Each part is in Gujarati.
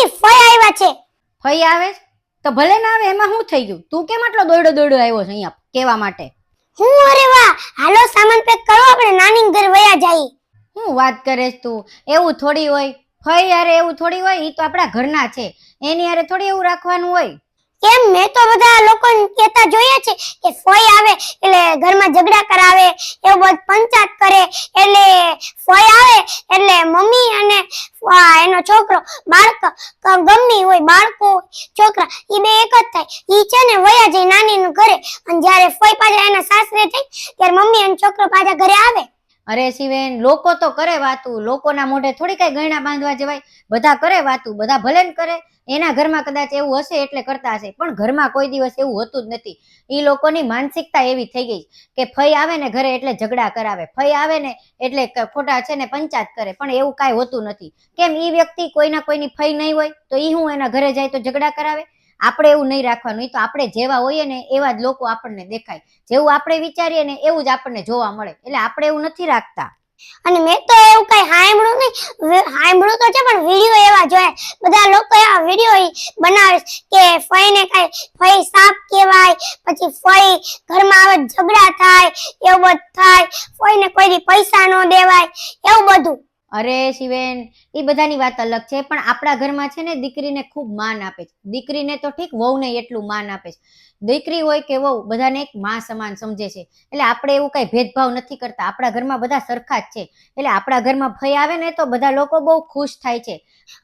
મમ્મી ફઈ આવ્યા છે. ફઈ આવે છે? તો ભલે ના આવે, એમાં શું થઈ ગયું? તું કેમ આટલો દોડ્યો દોડ્યો આવ્યો છે અહીંયા કેવા માટે? અરે વાહ, હાલો સામાન પેક કરો, આપણે નાની ઘર વયા જઈએ. શું વાત કરે છે તું? એવું થોડી હોય? ફઈ યારે એવું થોડી હોય? ઈ તો આપણા ઘરના છે, એની યારે થોડી એવું રાખવાનું હોય. કેમ, મેં તો બધા લોકોને કહેતા જોયા છે કે ફઈ આવે એટલે ઘરમાં ઝઘડા કરાવે, એવું બધું પંચાયત કરે, એટલે ફઈ આવે એટલે મમ્મી અને એનો છોકરો, બાળક ગમે હોય, બાળકો છોકરા ઈ બે એક જ થાય. ઈ છે ને વયા જાય નાનીનું ઘરે, અને જ્યારે ફઈ પાછા એના સાસરે થાય ત્યારે મમ્મી અને છોકરો પાછા ઘરે આવે. અરે શિવેન, લોકો તો કરે વાતું, લોકોના મોઢે થોડી કઈ ગયણા બાંધવા જવાય. બધા કરે વાતું, બધા ભલે ને કરે. એના ઘરમાં કદાચ એવું હશે એટલે કરતા હશે, પણ ઘરમાં કોઈ દિવસ એવું હોતું જ નથી. ઈ લોકોની માનસિકતા એવી થઈ ગઈ કે ફઈ આવે ને ઘરે એટલે ઝઘડા કરાવે, ફઈ આવે ને એટલે ખોટા છે ને પંચાયત કરે, પણ એવું કાંઈ હોતું નથી. કેમ, ઈ વ્યક્તિ કોઈના કોઈની ફઈ નહીં હોય તો ઈ હું એના ઘરે જાય તો ઝઘડા કરાવે? આપણે એવું નહીં રાખવાનું. ઈ તો આપણે જેવા હોઈએ ને એવા જ લોકો આપણને દેખાય, જેવું આપણે વિચારીએ ને એવું જ આપણને જોવા મળે, એટલે આપણે એવું નથી રાખતા. અને મેં તો એવું કઈ સાંભળ્યું નહીં, સાંભળ્યું તો છે પણ વિડીયો એવા જોયા, બધા લોકો એવા વિડીયો બનાવે કે ફઈને કઈ ફઈ સાપ કહેવાય, પછી ફઈ ઘરમાં આવે ઝઘડા થાય, એવું બધું થાય, ફઈને કોઈ પૈસા ન દેવાય, એવું બધું. અરે શિવેન, એ બધાની વાત અલગ છે, પણ આપણા ઘરમાં છે ને દીકરીને ખૂબ માન આપે છે. દીકરીને તો ઠીક, વહુને એટલું માન આપે છે. દીકરી હોય કે વહુ, બધાને એક માં સમાન સમજે છે. એટલે આપણે એવું કઈ ભેદભાવ નથી કરતા, આપણા ઘરમાં બધા સરખા જ છે. એટલે આપણા ઘરમાં ફઈ આવે ને તો બધા લોકો બહુ ખુશ થાય છે.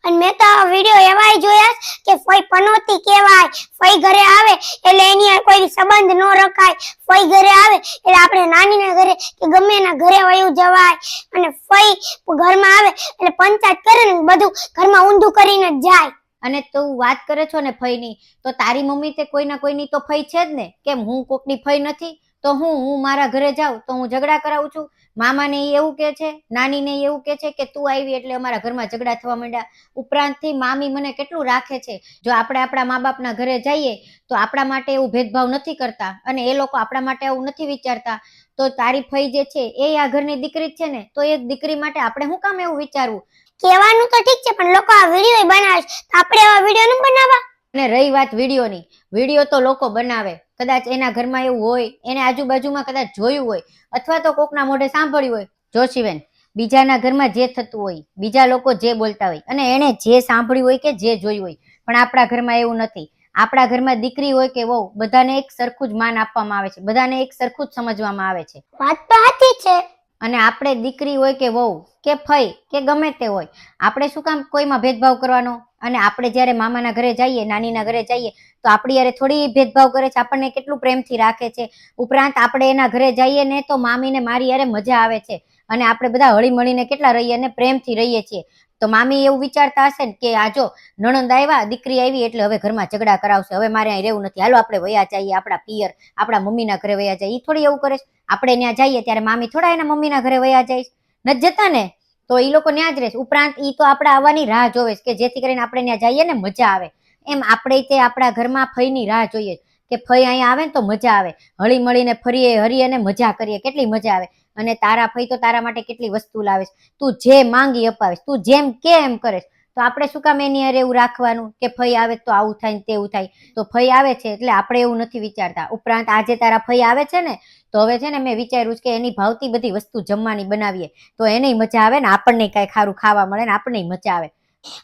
અને મેં તો વિડીયો એવાય જોયા કે ફઈ પનોતી કહેવાય, ફઈ ઘરે આવે એટલે એની કોઈ સંબંધ ન રખાય, ફઈ ઘરે આવે એટલે આપણે નાનીના ઘરે કે ગમે એના ઘરે વયું જવાય, અને ફઈ ઘરમાં આવે એટલે પંચાયત કરે ને બધું ઘરમાં ઊંધું કરીને જ જાય. અને તું વાત કરે છો ને ફઈની, તો તારી મમ્મી તે કોઈના કોઈની તો ફઈ છે જ ને. કેમ, હું કોકની ફઈ નથી? તો હું મારા ઘરે જાઉં તો હું ઝઘડા કરાવું છું? મામાને એવું કે છે, નાનીને એવું કે છે કે તું આવી એટલે અમારા ઘરમાં ઝઘડા થવા માંડ્યા. ઉપરાંતથી મામી મને કેટલું રાખે છે. જો આપણે આપણા મા બાપના ઘરે જઈએ તો આપણા માટે એવું ભેદભાવ નથી કરતા, અને એ લોકો આપણા માટે એવું નથી વિચારતા. તો તારી ફઈ જે છે એ આ ઘરની દીકરી જ છે ને, તો એ દીકરી માટે આપણે શું કામ એવું વિચારવું? કહેવાનું તો ઠીક છે, પણ લોકો આ વિડીયો બનાવે છે, તો આપણે આવા વિડીયો ન બનાવવા. અને રહી વાત વિડીયોની, વિડીયો તો લોકો બનાવે, કદાચ એના ઘરમાં એવું હોય, એને આજુબાજુમાં કદાચ જોયું હોય, અથવા તો કોકના મોઢે સાંભળ્યું હોય. જો શિવેન, બીજાના ઘરમાં જે થતું હોય, બીજા લોકો જે બોલતા હોય, અને એને જે સાંભળ્યું હોય કે જે જોયું હોય, પણ આપણા ઘરમાં એવું નથી. આપણા ઘરમાં દીકરી હોય કે વહુ, બધાને એક સરખું જ માન આપવામાં આવે છે, બધાને એક સરખું જ સમજવામાં આવે છે. વાત તો સાચી છે. અને આપણે દીકરી હોય કે વહુ કે ફઈ કે ગમે તે હોય, આપણે શું કામ કોઈમાં ભેદભાવ કરવાનો? અને આપણે જ્યારે મામાના ઘરે જઈએ, નાનીના ઘરે જઈએ, તો આપણી યારે થોડી ભેદભાવ કરે છે, આપણને કેટલું પ્રેમથી રાખે છે. ઉપરાંત આપણે એના ઘરે જઈએ ને તો મામીને મારી યારે મજા આવે છે, અને આપણે બધા હળી મળીને કેટલા રહીએ અને પ્રેમથી રહીએ છીએ. તો મામી એવું વિચારતા હશે ને કે આ જો નણંદ આવ્યા, દીકરી આવી એટલે હવે ઘરમાં ઝઘડા કરાવશે, હવે મારે અહીં રહેવું નથી, હાલો આપણે વયા જઈએ આપણા પિયર, આપણા મમ્મીના ઘરે વયા જઈએ. ઈ થોડી એવું કરે છે. આપણે ત્યાં જઈએ ત્યારે મામી થોડા એના મમ્મીના ઘરે વયા જાય છે? નથી જતા ને. તો ઈ લોકો ત્યાં જ રહેશે. ઉપરાંત ઈ તો આપણે આવવાની રાહ જોવે છે કે જેથી કરીને આપણે ત્યાં જઈએ ને મજા આવે. એમ આપણે તે આપણા ઘરમાં ફઈની રાહ જોઈએ કે ફઈ અહીંયા આવે ને તો મજા આવે, હળી મળીને ફરીએ હરીએ ને મજા કરીએ, કેટલી મજા આવે. અને તારા ફઈ તો તારા માટે કેટલી વસ્તુ લાવે છે, તું જે માંગી અપાવે, તું જેમ કે એમ કરે. તો આપણે શું કામ એની હારે એવું રાખવાનું કે ફઈ આવે તો આવું થાય ને તેવું થાય? તો ફઈ આવે છે એટલે આપણે એવું નથી વિચારતા. ઉપરાંત આજે તારા ફઈ આવે છે ને, તો હવે છે ને મેં વિચાર્યું કે એની ભાવતી બધી વસ્તુ જમવાની બનાવીએ, તો એને મજા આવે ને આપણને કઈ ખારું ખાવા મળે ને આપણને મજા આવે.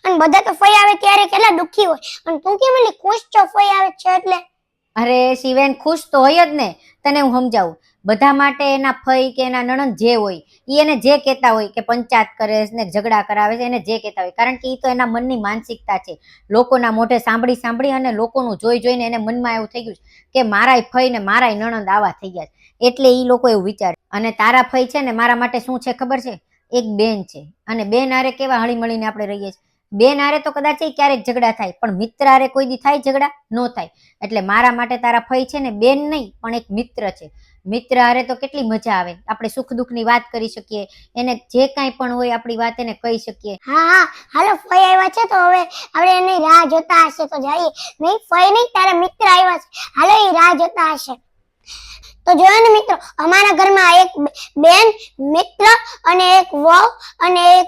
અને બધા તો ફઈ આવે ત્યારે કેટલા દુખી હોય, અને તું કેમ એટલી ખુશ છો ફઈ આવે છે એટલે? અરે શિવેન, ખુશ તો હોય જ ને. તને હું સમજાવું, બધા માટે એના ફઈ કે એના નણંદ જે હોય ઈ એને જે કહેતા હોય કે પંચાયત કરે ને ઝઘડા કરાવે છે, એને જે કહેતા હોય, કારણ કે ઈ તો એના મનની માનસિકતા છે. લોકોના મોઢે સાંભળી સાંભળી અને લોકોનું જોઈ જોઈને એને મનમાં એવું થઈ ગયું કે મારાય ફઈ ને મારાય નણંદ આવા થઈ ગયા છે, એટલે ઈ લોકો એવું વિચારે. અને તારા ફઈ છે ને મારા માટે શું છે ખબર છે? એક બેન છે, અને બેન હારે કેવા હળી મળીને આપણે રહીએ છીએ. બેન હારે તો કદાચ ક્યારેક ઝઘડા થાય, પણ મિત્ર હારે કોઈ દી થાય ઝઘડા? ન થાય. એટલે મારા માટે તારા ફઈ છે ને બેન નહીં પણ એક મિત્ર છે. મિત્ર હારે તો કેટલી મજા આવે, આપણે સુખ દુઃખની વાત કરી શકીએ, એને જે કાંઈ પણ હોય આપણી વાત એને કહી શકીએ. હા હા, હાલો ફઈ આવ્યા છે તો હવે આપણે એની રાહ જોતા હશે તો જઈએ. નહીં ફઈ નહીં, તારા મિત્ર આવ્યા છે, હાલો એ રાહ જોતા હશે. તો જોયો ને મિત્રો, અમારા ઘરમાં એક બેન, મિત્ર અને એક વહુ અને એક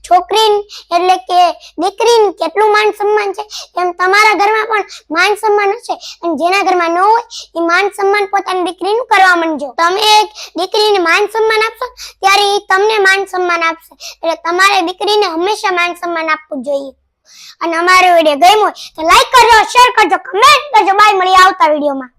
છોકરી એટલે કે દીકરીને કેટલું માન સન્માન છે, એમ તમારા ઘરમાં પણ માન સન્માન હશે. અને જેના ઘરમાં ન હોય એ માન સન્માન પોતાની દીકરીનું કરવા માંડજો. તમે એક દીકરીને માન સન્માન આપશો ત્યારે એ તમને માન સન્માન આપશે. એટલે તમારે દીકરીને હંમેશા માન સન્માન આપવું જોઈએ. અને અમારો વિડીયો ગમ્યો હોય તો લાઈક કરજો, શેર કરજો, કમેન્ટ કરજો. બાય, મળીએ આવતા વિડીયોમાં.